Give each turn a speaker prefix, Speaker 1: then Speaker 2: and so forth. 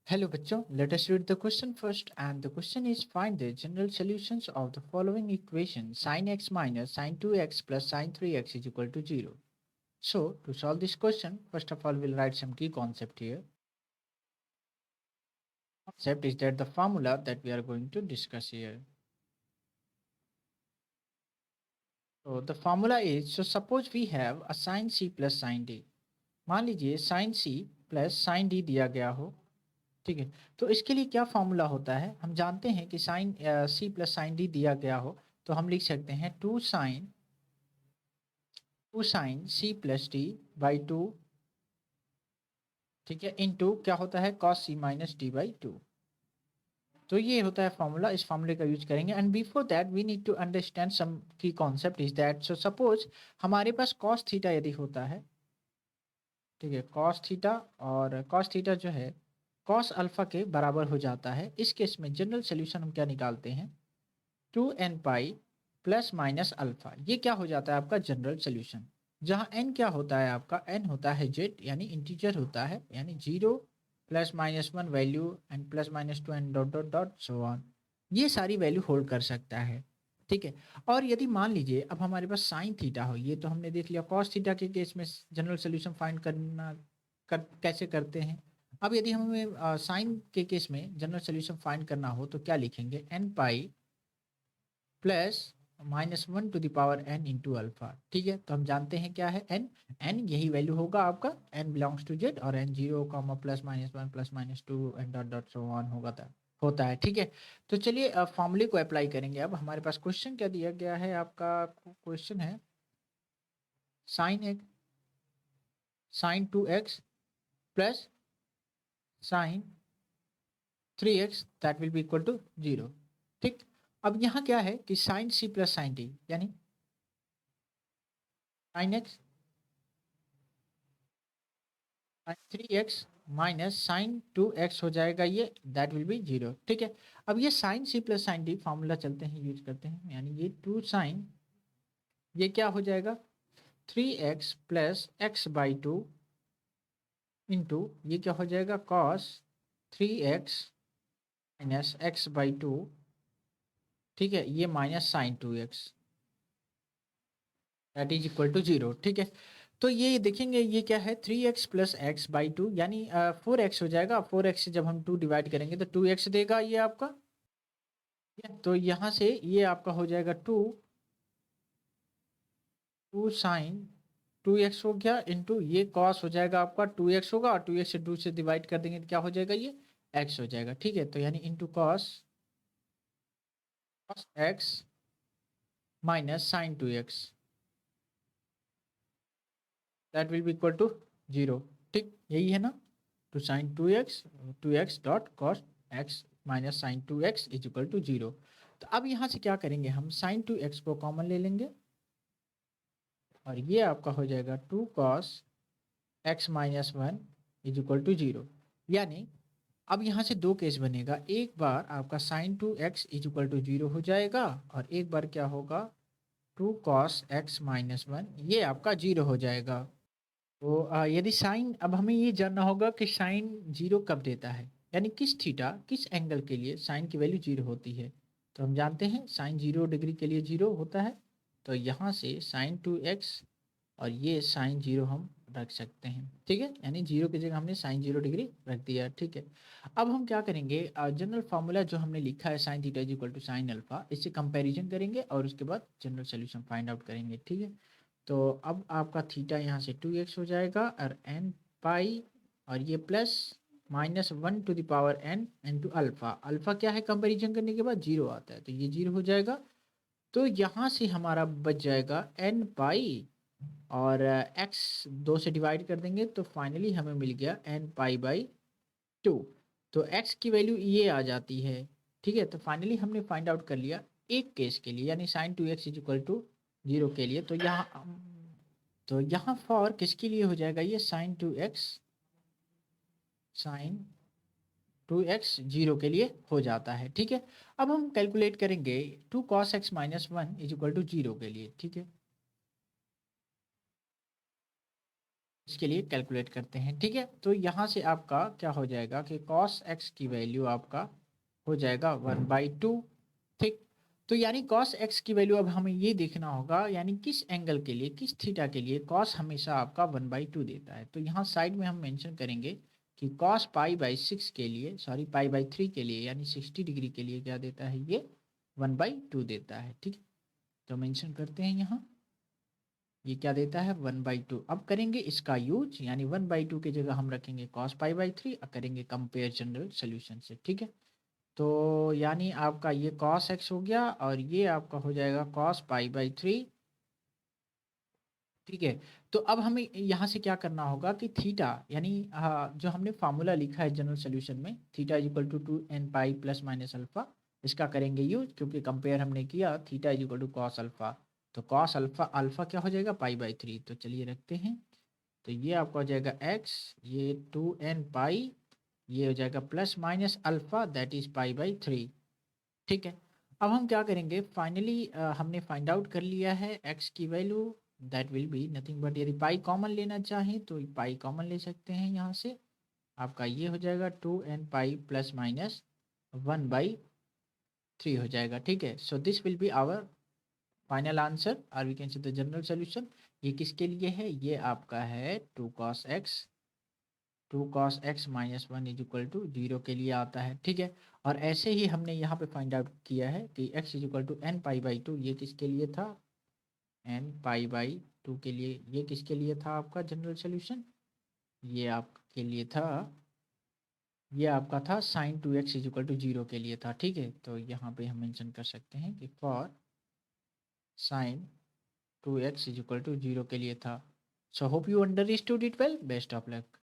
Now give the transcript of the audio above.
Speaker 1: Hello bachcho, let us read the question first, and the question is find the general solutions of the following equation sin x minus sin 2x plus sin 3x is equal to 0. So to solve this question, first of all we'll write some key concept here. Concept is that the formula that we are going to discuss here. So the formula is, so suppose we have a sin c plus sin d. मान लीजिए sin c plus sin d दिया गया हो, ठीक है। तो इसके लिए क्या फॉर्मूला होता है, हम जानते हैं कि sine C plus sine D दिया गया हो तो हम लिख सकते हैं two sine C plus D by two, ठीक है, इनटू क्या होता है cos C minus D by two. तो ये होता है फॉर्मूला, इस फॉर्मूले का यूज करेंगे। And before that we need to understand some key concept is that, so suppose हमारे पास कॉस थीटा यदि होता है, ठीक है, कॉस थीटा, और कॉस थीटा जो है कॉस अल्फा के बराबर हो जाता है, इस केस में जनरल सोल्यूशन हम क्या निकालते हैं, two n pi plus minus alpha. ये क्या हो जाता है आपका जनरल सोल्यूशन, जहाँ एन क्या होता है आपका, एन होता है जेड यानी इंटीजर होता है, यानी 0 plus minus 1 value and plus minus 2 and dot dot dot so on, ये सारी वैल्यू होल्ड कर सकता है, ठीक है। और यदि मान लीजिए अब हमारे पास साइन थीटा हो, ये तो हमने देख लिया, कॉस थीटा के केस में जनरल सोल्यूशन फाइंड कैसे करते हैं। अब यदि हमें साइन के केस में जनरल सोल्यूशन फाइंड करना हो तो क्या लिखेंगे, n pi plus -1 to the power n into alpha, ठीक है। तो हम जानते हैं क्या है एन, एन यही वैल्यू होगा आपका, एन बिलोंग्स टू जेड, और n 0 comma plus -1 plus -2 and dot dot so on होगा था होता है, ठीक है। तो चलिए फॉर्मूले को अप्लाई करेंगे। अब हमारे पास क्वेश्चन क्या दिया गया है, आपका क्वेश्चन है sine x sine 2x plus sine 3x that will be equal to 0, ठीक। अब यहाँ क्या है कि sine C plus sine D यानी sine x sine 3x minus sine 2x हो जाएगा, ये दैट विल बी 0, ठीक है। अब ये sine C plus sine D formula चलते हैं यूज करते हैं, यानी ये टू साइन, ये क्या हो जाएगा 3x plus x by two into ये क्या हो जाएगा cos 3x minus x by two, ठीक है, ये minus sine 2x that is equal to 0, ठीक है। तो ये देखेंगे ये क्या है 3x plus x by to, यानी 4x हो जाएगा। 4x से जब हम 2 डिवाइड करेंगे तो 2x देगा ये आपका, ठीक है? तो यहाँ से ये आपका हो जाएगा टू साइन 2x हो गया इंटू ये कॉस हो जाएगा आपका 2x होगा, और 2x से 2 से डिवाइड कर देंगे तो क्या हो जाएगा ये x हो जाएगा, ठीक है। तो यानी into cos cos x minus sine 2x that will be equal to 0, ठीक, यही है ना। Two sine 2x dot cos x minus sine 2x is equal to 0। तो अब यहाँ से क्या करेंगे, हम साइन 2x को कॉमन ले लेंगे और ये आपका हो जाएगा 2 cos x minus 1 is equal to 0। यानी अब यहाँ से दो केस बनेगा, एक बार आपका sign 2x is equal to 0 हो जाएगा, और एक बार क्या होगा 2 कॉस एक्स माइनस 1 ये आपका 0 हो जाएगा। तो यदि साइन, अब हमें ये जानना होगा कि साइन 0 कब देता है, यानी किस थीटा किस एंगल के लिए साइन की वैल्यू 0 होती है। तो हम जानते हैं साइन 0 डिग्री के लिए 0 होता है, तो यहाँ से साइन 2x और ये साइन 0 हम रख सकते हैं, ठीक है, यानी 0 की जगह हमने साइन 0 डिग्री रख दिया, ठीक है। अब हम क्या करेंगे, जनरल फार्मूला जो हमने लिखा है sine theta is equal to sine alpha, इससे कंपैरिजन करेंगे और उसके बाद जनरल सोल्यूशन फाइंड आउट करेंगे, ठीक है। तो अब आपका थीटा यहाँ से 2x हो जाएगा और एन पाई, और ये plus -1 to the power n into alpha. Alpha क्या है कंपैरिजन करने के बाद 0 आता है, तो ये 0 हो जाएगा। तो यहाँ से हमारा बच जाएगा एन पाई, और एक्स 2 से डिवाइड कर देंगे तो फाइनली हमें मिल गया एन पाई बाई 2। तो एक्स की वैल्यू ये आ जाती है, ठीक है। तो फाइनली हमने फाइंड आउट कर लिया एक केस के लिए, यानी sign 2x is equal to 0 के लिए। तो यहाँ फॉर किसके लिए हो जाएगा ये साइन 2x 0 के लिए हो जाता है, ठीक है। अब हम कैलकुलेट करेंगे 2 cos x minus 1 is equal to 0 के लिए, ठीक है। इसके लिए कैलकुलेट करते हैं, ठीक है। तो यहाँ से आपका क्या हो जाएगा कि cos x की वैल्यू आपका हो जाएगा 1/2, ठीक। तो यानी cos x की वैल्यू अब हमें ये देखना होगा, यानी किस एंगल के लिए, किस थीटा के लिए cos हमेशा आपका 1/2 देता है। तो यहाँ साइड में हम मेंशन करेंगे कि cos π/6 के लिए, सॉरी π/3 के लिए, यानी 60 डिग्री के लिए क्या देता है, ये 1/2 देता है, ठीक। तो मेंशन करते हैं यहाँ, ये क्या देता है 1/2। अब करेंगे इसका यूज, यानी 1/2 की जगह हम रखेंगे cos π/3 और करेंगे कंपेयर जनरल सोल्यूशन से, ठीक है। तो यानी आपका ये cos x हो गया और ये आपका हो जाएगा cos π/3, ठीक है। तो अब हमें यहाँ से क्या करना होगा कि थीटा, यानी जो हमने फार्मूला लिखा है जनरल सोल्यूशन में, theta is equal to 2n pi plus minus alpha, इसका करेंगे यूज, क्योंकि कंपेयर हमने किया theta is equal to cos alpha. तो कॉस अल्फा, अल्फा क्या हो जाएगा π/3, तो चलिए रखते हैं। तो ये आपका हो जाएगा x, ये 2n पाई, ये हो जाएगा plus minus alpha that is π/3, ठीक है। अब हम क्या करेंगे, फाइनली हमने फाइंड आउट कर लिया है x की value, that will be nothing but, यदि पाई कॉमन लेना चाहें तो पाई कॉमन ले सकते हैं यहाँ से, आपका ये हो जाएगा 2n पाई प्लस माइनस 1/3 हो जाएगा, ठीक है। So this will be our final answer, और we can see the general solution. ये किसके लिए है, ये आपका है 2 cos x minus 1 is equal to 0 के लिए आता है, ठीक है। और ऐसे ही हमने यहाँ पे फाइंड आउट किया है कि x is equal to n π/2, ये किसके लिए था, n π/2 के लिए, ये किसके लिए था आपका जनरल सोल्यूशन, ये आपके लिए था, ये आपका था sin 2x is equal to 0 के लिए था, ठीक है। तो यहाँ पे हम मेंशन कर सकते हैं कि for sin 2x is equal to 0 के लिए था। So hope you understood it well, best of luck.